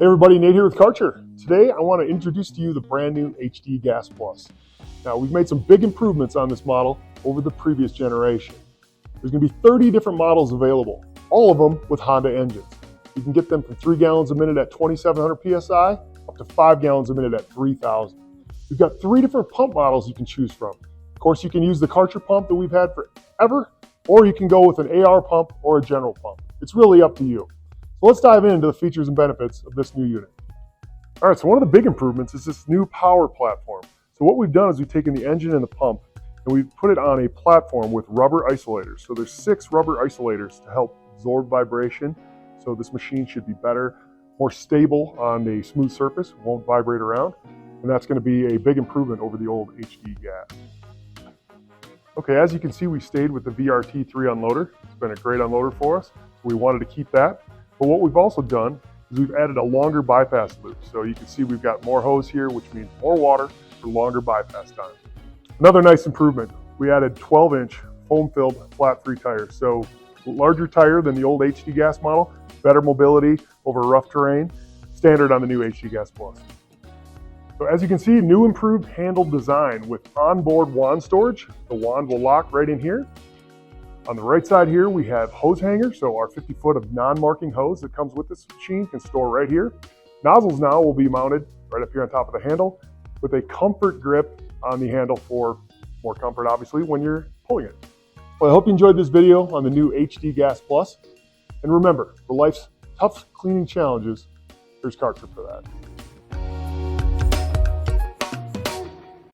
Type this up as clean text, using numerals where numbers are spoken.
Hey everybody, Nate here with Karcher. Today I want to introduce to you the brand new HD Gas Plus. Now we've made some big improvements on this model over the previous generation. There's going to be 30 different models available, all of them with Honda engines. You can get them from 3 gallons a minute at 2,700 PSI up to 5 gallons a minute at 3,000. We've got 3 different pump models you can choose from. Of course, you can use the Karcher pump that we've had forever, or you can go with an AR pump or a general pump. It's really up to you. So let's dive into the features and benefits of this new unit. All right, so one of the big improvements is this new power platform. So what we've done is we've taken the engine and the pump and we've put it on a platform with rubber isolators. So there's 6 rubber isolators to help absorb vibration. So this machine should be better, more stable on a smooth surface, won't vibrate around. And that's going to be a big improvement over the old HD gas. Okay, as you can see, we stayed with the VRT3 unloader. It's been a great unloader for us. We wanted to keep that. But what we've also done is we've added a longer bypass loop. So you can see we've got more hose here, which means more water for longer bypass time. Another nice improvement, we added 12-inch foam-filled flat-free tires. So larger tire than the old HD gas model, better mobility over rough terrain, standard on the new HD gas Plus. So as you can see, new improved handle design with onboard wand storage. The wand will lock right in here. On the right side here, we have hose hanger. So our 50 foot of non-marking hose that comes with this machine can store right here. Nozzles now will be mounted right up here on top of the handle with a comfort grip on the handle for more comfort, obviously, when you're pulling it. Well, I hope you enjoyed this video on the new HD Gas Plus. And remember, for life's tough cleaning challenges, there's Karcher for that.